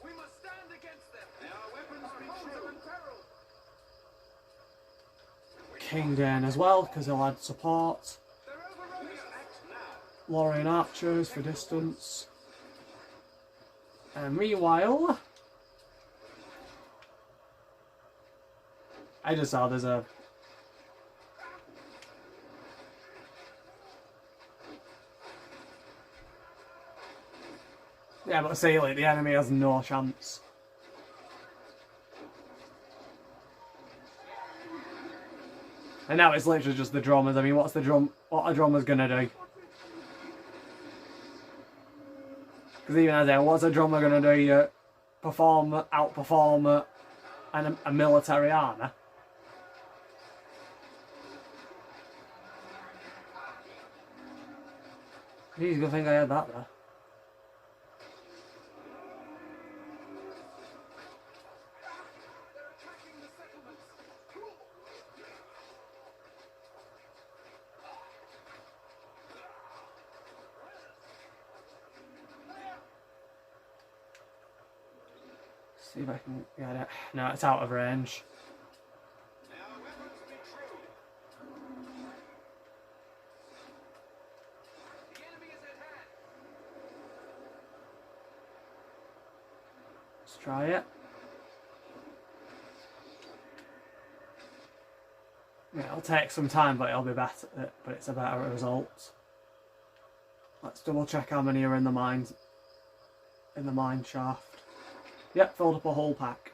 We must stand against them. May our weapons Our be homes are true. in peril. King Dan as well, because he'll add support. They're overrunning us. Act now. Lorien archers for distance. And meanwhile, I just saw there's a but see, like, the enemy has no chance. And now it's literally just the drummers. I mean, what are drummers gonna do? Because even as what's a drummer gonna do? Outperform a military army? He's gonna think I had that there. They're attacking the settlements. See if I can get it. No, it's out of range. May our weapons be true. Let's try it. Yeah, it'll take some time, but it'll be better. But it's a better result. Let's double check how many are in the mine shaft. Yep, filled up a whole pack.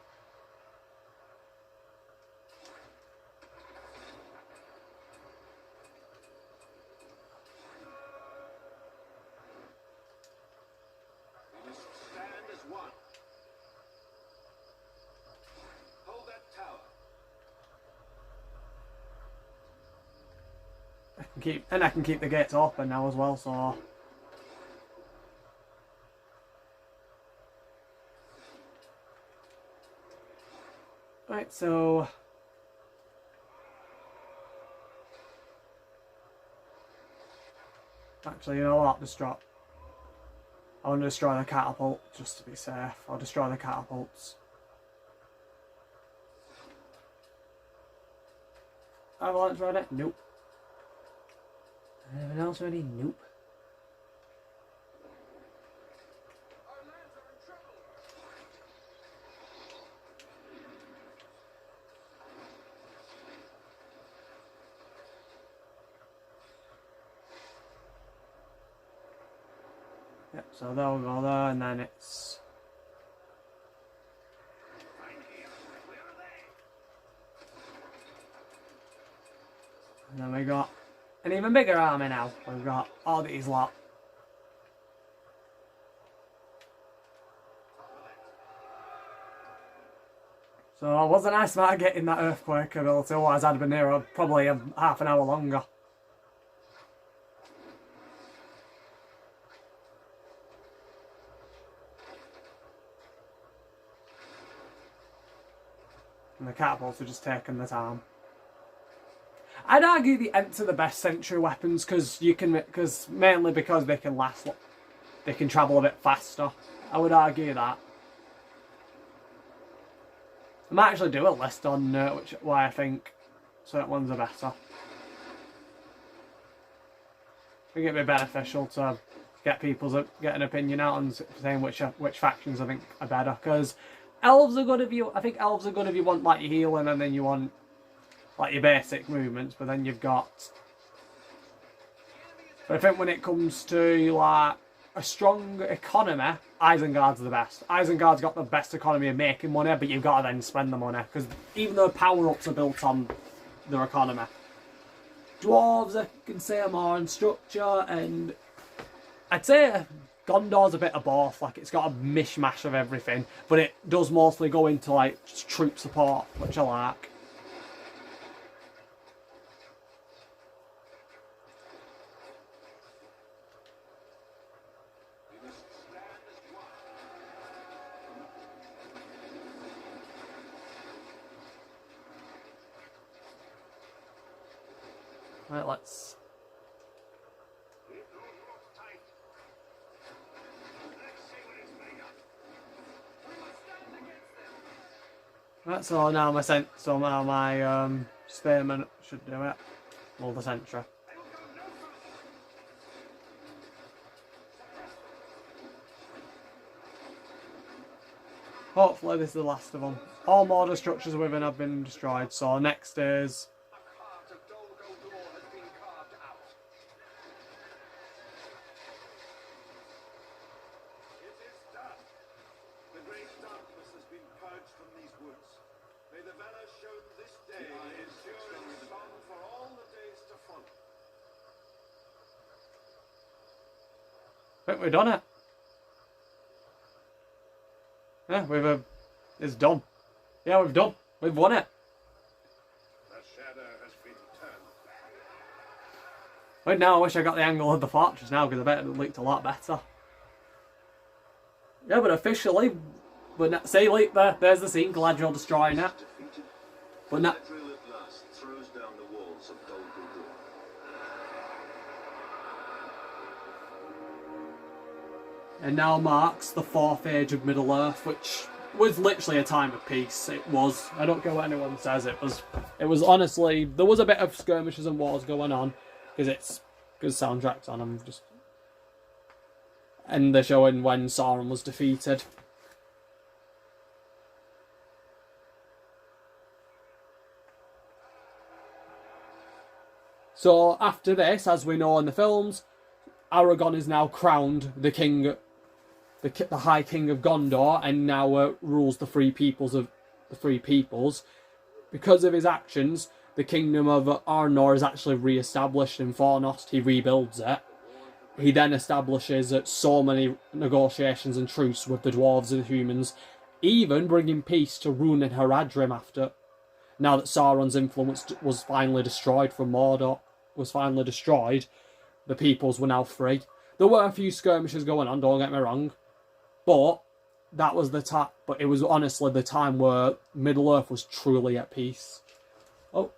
We must stand as one. Hold that tower. I can keep the gates open now as well, so right, so actually, you know what? I want to destroy the catapult just to be safe. I'll destroy the catapults. Avalanche ready? Nope. Anyone else ready? Nope. Our lands are in trouble. Yep, so they'll go there, and then it's... And then we got an even bigger army now. We've got all these lot. So it wasn't nice about getting that earthquake ability, otherwise I'd have been here probably half an hour longer. And the catapults are just taking the time. I'd argue the Ents are the best sentry weapons mainly because they can they can travel a bit faster. I would argue that. I might actually do a list on why I think certain ones are better. I think it'd be beneficial to get an opinion out on saying which factions I think are better, because elves are good if you. I think elves are good if you want like your healing and then you want like your basic movements, but then you've got... But I think when it comes to like a strong economy, Isengard's the best. Isengard's got the best economy of making money, but you've got to then spend the money, because even though power-ups are built on their economy. Dwarves, I can say, are more in structure, and I'd say Gondor's a bit of both. Like, it's got a mishmash of everything, but it does mostly go into like troop support, which I like. Right, let's... Right, so now my spearman should do it. Well, the sentry. Hopefully this is the last of them. All mortar structures within have been destroyed, so next is... A cart of Dol Guldur has been carved out. It is done. The great darkness has been purged from these woods. May the valor shown this day endure in song for all the days to follow. I think we've done it. Yeah, it's done. Yeah, we've done. We've won it. The shadow has been turned. Right now, I wish I got the angle of the fortress now, because I bet it looked a lot better. Yeah, but officially, see, like, there's the scene, Galadriel destroying it. Defeated. But now, Galadriel at last throws down the walls of Dol Guldur. and now marks the 4th age of Middle Earth, which was literally a time of peace. It was. I don't care what anyone says. It was honestly, there was a bit of skirmishes and wars going on, because soundtracks on them, and they're showing when Sauron was defeated. So after this, as we know in the films, Aragorn is now crowned the king, the High King of Gondor, and now rules the three peoples. Because of his actions, the kingdom of Arnor is actually re-established in Fornost. He rebuilds it. He then establishes so many negotiations and truce with the dwarves and the humans, even bringing peace to Rhûn and Haradrim after. Now that Sauron's influence was finally destroyed from Mordor, the peoples were now free. There were a few skirmishes going on, don't get me wrong, but that was the time. But it was honestly the time where Middle-earth was truly at peace. Oh,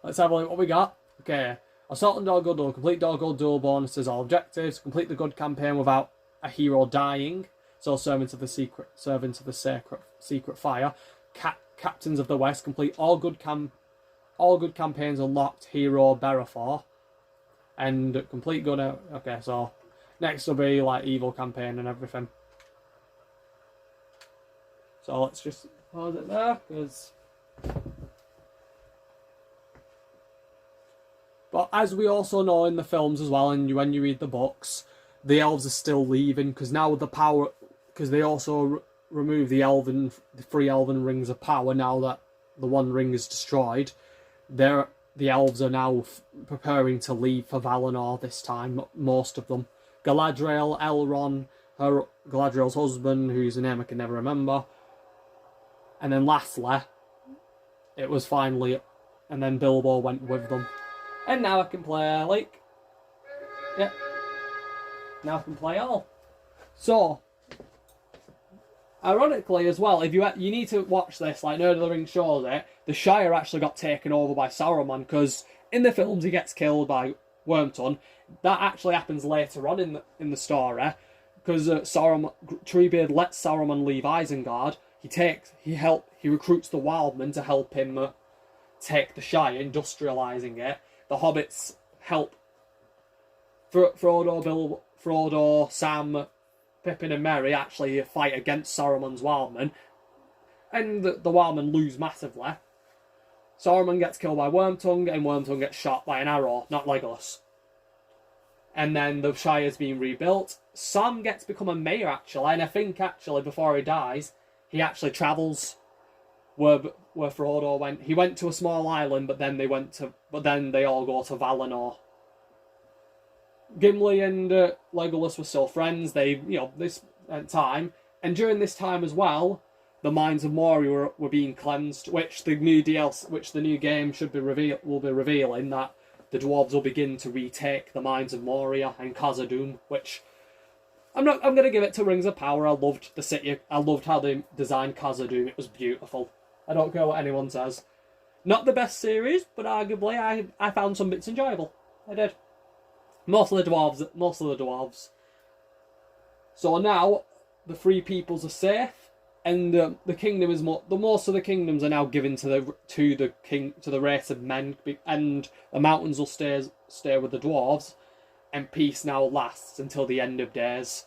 let's have a look what we got. Okay, assault on Dol Guldur, complete Dol Guldur bonuses, all objectives, complete the good campaign without a hero dying. So servants of the secret fire, captains of the west, complete all good campaigns unlocked, hero Berefor, and complete good. Okay, so next will be like evil campaign and everything. So let's just pause it there, because. But as we also know in the films as well, and when you read the books, the elves are still leaving because now the power, because they also remove the three elven rings of power. Now that the one ring is destroyed, the elves are now preparing to leave for Valinor this time. Most of them, Galadriel, Elrond, Galadriel's husband, whose name I can never remember, and then lastly, it was finally, and then Bilbo went with them. And now I can play, like, yeah. Now I can play all. So, ironically as well, if you need to watch this, like Nerd of the Ring shows it, the Shire actually got taken over by Saruman, because in the films he gets killed by Wormtongue. That actually happens later on in the story, because Treebeard lets Saruman leave Isengard. He recruits the Wildmen to help him take the Shire, industrialising it. The hobbits help Frodo, Sam, Pippin and Merry actually fight against Saruman's Wildmen, and the Wildmen lose massively. Saruman gets killed by Wormtongue, and Wormtongue gets shot by an arrow, not Legolas. And then the Shire's being rebuilt. Sam gets to become a mayor actually, and I think actually before he dies, he actually travels where Frodo went. He went to a small island, but then they all go to Valinor. Gimli and Legolas were still friends. This time, and during this time as well, the mines of Moria were being cleansed, which the new game will be revealing that the dwarves will begin to retake the mines of Moria and Khazad-dûm, which I'm going to give it to Rings of Power. I loved the city. I loved how they designed Khazad-dûm. It was beautiful. I don't care what anyone says. Not the best series, but arguably I found some bits enjoyable. I did. Most of the dwarves. So now the three peoples are safe, and the kingdom is most of the kingdoms are now given to the race of men, and the mountains will stay with the dwarves, and peace now lasts until the end of days.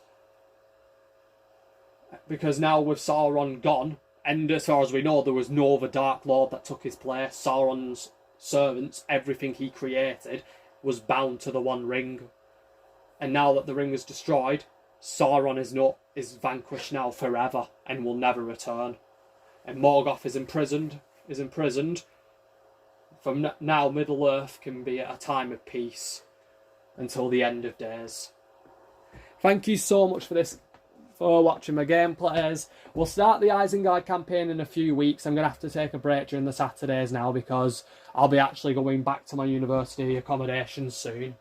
Because now with Sauron gone, and as far as we know, there was no other Dark Lord that took his place. Sauron's servants, everything he created, was bound to the One Ring. And now that the ring is destroyed, Sauron is vanquished now forever and will never return. And Morgoth is imprisoned. From now, Middle-earth can be at a time of peace until the end of days. Thank you so much for watching my gameplays. We'll start the Isengard campaign in a few weeks. I'm going to have to take a break during the Saturdays now because I'll be actually going back to my university accommodation soon.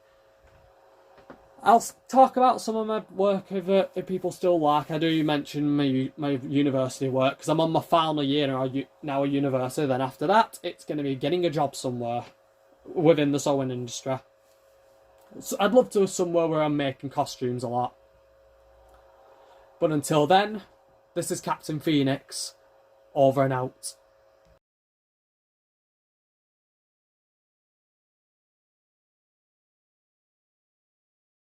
I'll talk about some of my work if people still like. I do mention my university work because I'm on my final year now at university. Then after that, it's going to be getting a job somewhere within the sewing industry. So I'd love to go somewhere where I'm making costumes a lot. But until then, this is Captain Phoenix, over and out.